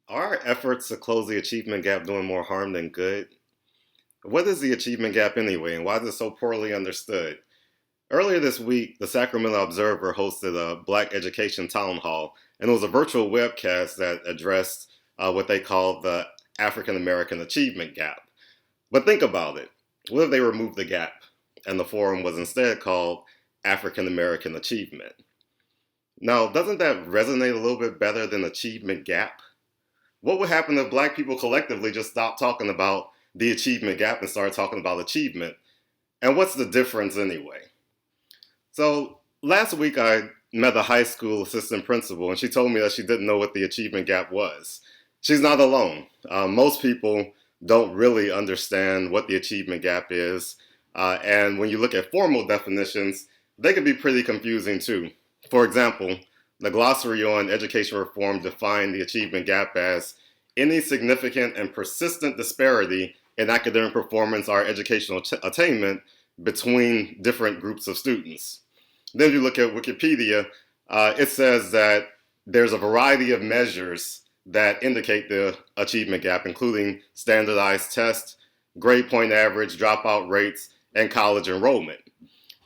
Are our efforts to close the achievement gap doing more harm than good? What is the achievement gap anyway, and why is it so poorly understood? Earlier this week, the Sacramento Observer hosted a Black Education Town Hall, and it was a virtual webcast that addressed what they called the African American Achievement Gap. But think about it. What if they removed the gap, and the forum was instead called African American Achievement? Now, doesn't that resonate a little bit better than achievement gap? What would happen if black people collectively just stopped talking about the achievement gap and started talking about achievement? And what's the difference anyway? So last week I met a high school assistant principal and she told me that she didn't know what the achievement gap was. She's not alone. Most people don't really understand what the achievement gap is. And when you look at formal definitions, they can be pretty confusing too. For example, the glossary on education reform defined the achievement gap as any significant and persistent disparity in academic performance or educational attainment between different groups of students. Then if you look at Wikipedia, it says that there's a variety of measures that indicate the achievement gap, including standardized tests, grade point average, dropout rates, and college enrollment.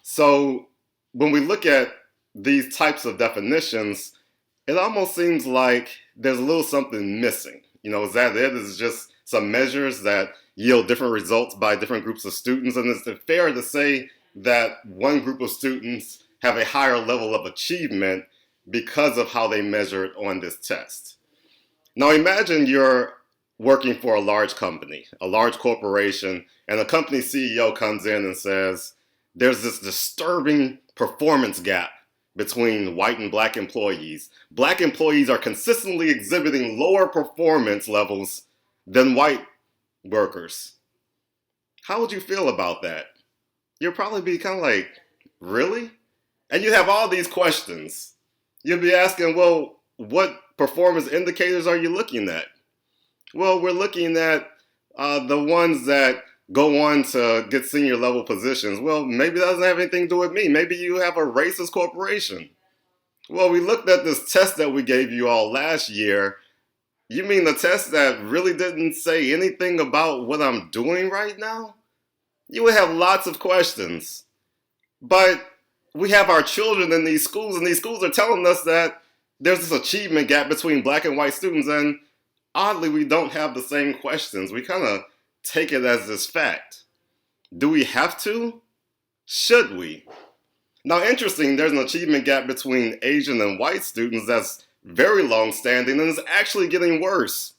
So when we look at these types of definitions, it almost seems like there's a little something missing. Is that it? Is it just some measures that yield different results by different groups of students? And is it fair to say that one group of students have a higher level of achievement because of how they measure it on this test? Now imagine you're working for a large company, a large corporation, and the company CEO comes in and says, there's this disturbing performance gap between white and black employees. Black employees are consistently exhibiting lower performance levels than white workers. How would you feel about that? You'd probably be kind of like, really? And you have all these questions. You'd be asking, well, what performance indicators are you looking at? Well, we're looking at the ones that go on to get senior level positions. Well, maybe that doesn't have anything to do with me. Maybe you have a racist corporation. Well, we looked at this test that we gave you all last year. You mean the test that really didn't say anything about what I'm doing right now? You would have lots of questions. But we have our children in these schools, and these schools are telling us that there's this achievement gap between black and white students, and oddly, we don't have the same questions. We kind of take it as this fact. Do we have to? Should we? Now, interesting, there's an achievement gap between Asian and white students that's very long-standing and is actually getting worse.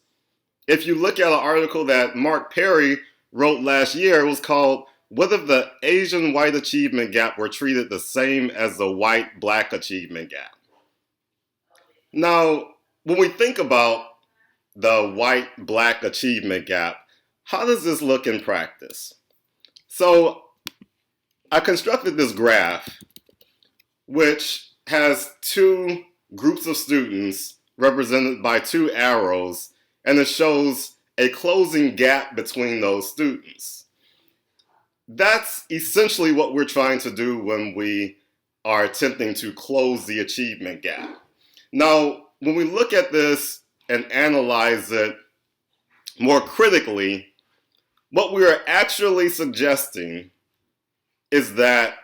If you look at an article that Mark Perry wrote last year, it was called, "What if the Asian-white achievement gap were treated the same as the white-black achievement gap?" Now, when we think about the white-black achievement gap, how does this look in practice? So I constructed this graph which has two groups of students represented by two arrows, and it shows a closing gap between those students. That's essentially what we're trying to do when we are attempting to close the achievement gap. Now, when we look at this and analyze it more critically, what we are actually suggesting is that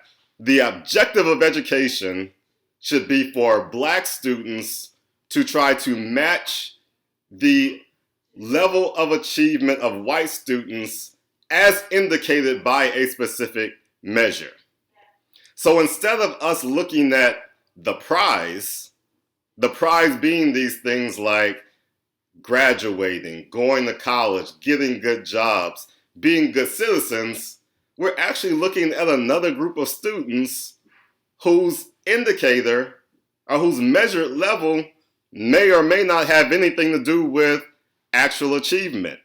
the objective of education should be for black students to try to match the level of achievement of white students as indicated by a specific measure. So instead of us looking at the prize being these things like graduating, going to college, getting good jobs, being good citizens, we're actually looking at another group of students whose indicator or whose measured level may or may not have anything to do with actual achievement.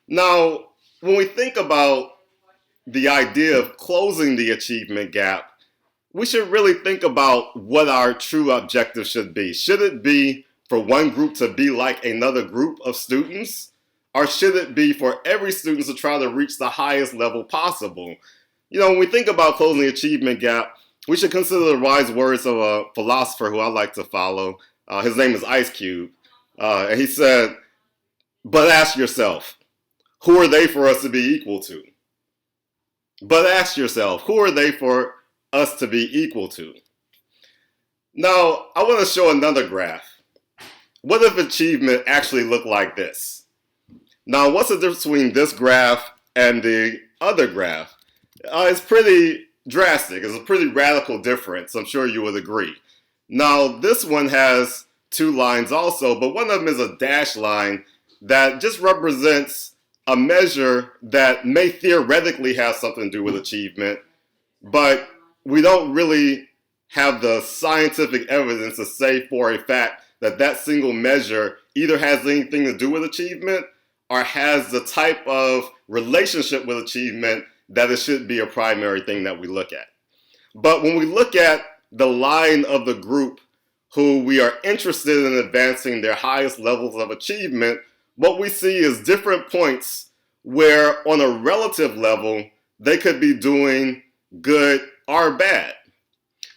Now, when we think about the idea of closing the achievement gap, we should really think about what our true objective should be. Should it be for one group to be like another group of students? Or should it be for every student to try to reach the highest level possible? When we think about closing the achievement gap, we should consider the wise words of a philosopher who I like to follow. His name is Ice Cube. And he said, but ask yourself, who are they for us to be equal to? But ask yourself, who are they for us to be equal to? Now, I want to show another graph. What if achievement actually looked like this? Now, what's the difference between this graph and the other graph? It's pretty drastic. It's a pretty radical difference. I'm sure you would agree. Now, this one has two lines also, but one of them is a dashed line that just represents a measure that may theoretically have something to do with achievement, but we don't really have the scientific evidence to say for a fact that that single measure either has anything to do with achievement or has the type of relationship with achievement that it should be a primary thing that we look at. But when we look at the line of the group who we are interested in advancing their highest levels of achievement, what we see is different points where on a relative level, they could be doing good or bad.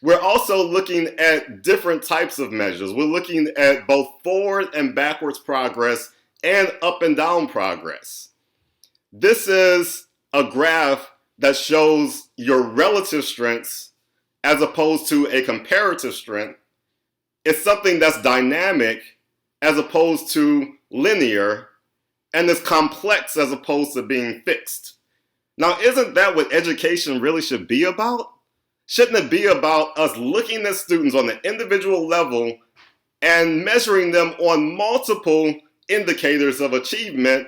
We're also looking at different types of measures. We're looking at both forward and backwards progress and up and down progress. This is a graph that shows your relative strengths as opposed to a comparative strength. It's something that's dynamic as opposed to linear, and it's complex as opposed to being fixed. Now, isn't that what education really should be about? Shouldn't it be about us looking at students on the individual level and measuring them on multiple indicators of achievement,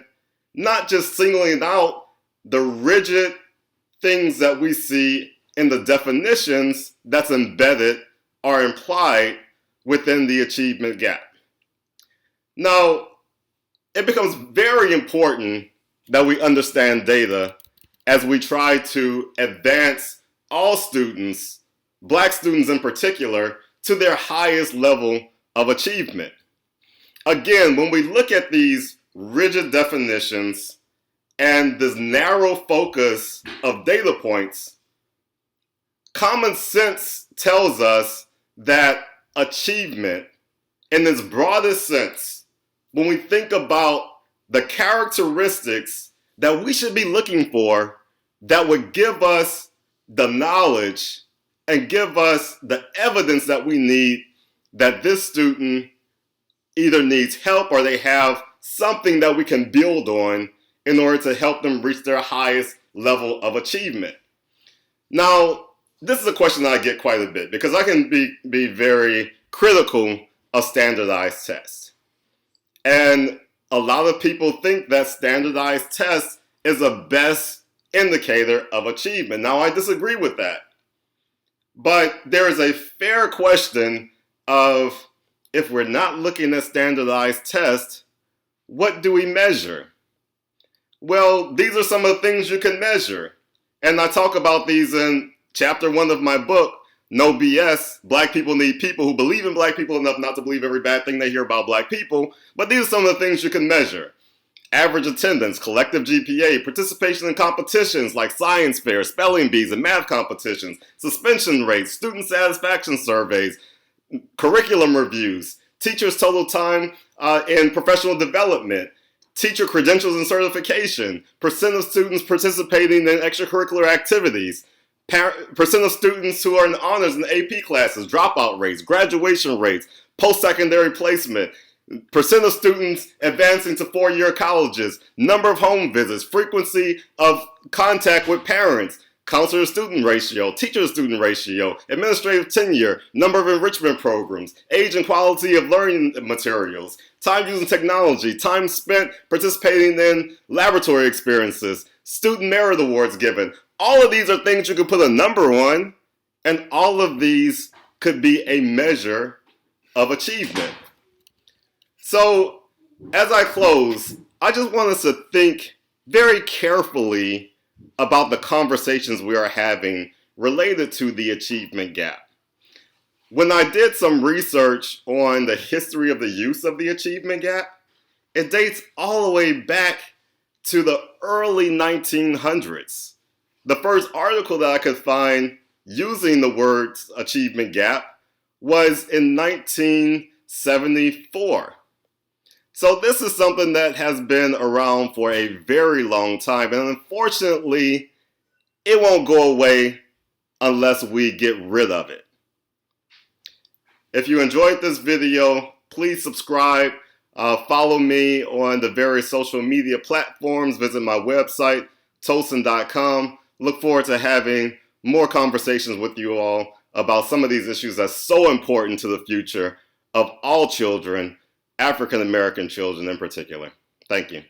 not just singling out the rigid things that we see in the definitions that's embedded or implied within the achievement gap? Now, it becomes very important that we understand data as we try to advance all students, Black students in particular, to their highest level of achievement. Again, when we look at these rigid definitions and this narrow focus of data points, common sense tells us that achievement, in its broadest sense, when we think about the characteristics that we should be looking for that would give us the knowledge and give us the evidence that we need that this student either needs help or they have something that we can build on in order to help them reach their highest level of achievement. Now, this is a question that I get quite a bit because I can be very critical of standardized tests. And a lot of people think that standardized tests is a best indicator of achievement. Now, I disagree with that. But there is a fair question of, if we're not looking at standardized tests, what do we measure? Well, these are some of the things you can measure. And I talk about these in chapter 1 of my book, No BS, Black People Need People Who Believe in Black People Enough Not to Believe Every Bad Thing They Hear About Black People. But these are some of the things you can measure. Average attendance, collective GPA, participation in competitions like science fairs, spelling bees, and math competitions, suspension rates, student satisfaction surveys, curriculum reviews, teachers' total time in professional development, teacher credentials and certification, percent of students participating in extracurricular activities, percent of students who are in honors and AP classes, dropout rates, graduation rates, post-secondary placement, percent of students advancing to four-year colleges, number of home visits, frequency of contact with parents, counselor-to-student ratio, teacher-to-student ratio, administrative tenure, number of enrichment programs, age and quality of learning materials, time using technology, time spent participating in laboratory experiences, student merit awards given. All of these are things you could put a number on, and all of these could be a measure of achievement. So, as I close, I just want us to think very carefully about the conversations we are having related to the achievement gap. When I did some research on the history of the use of the achievement gap, it dates all the way back to the early 1900s. The first article that I could find using the words achievement gap was in 1974. So this is something that has been around for a very long time, and unfortunately, it won't go away unless we get rid of it. If you enjoyed this video, please subscribe. Follow me on the various social media platforms. Visit my website, tosin.com. Look forward to having more conversations with you all about some of these issues that's so important to the future of all children, African American children in particular. Thank you.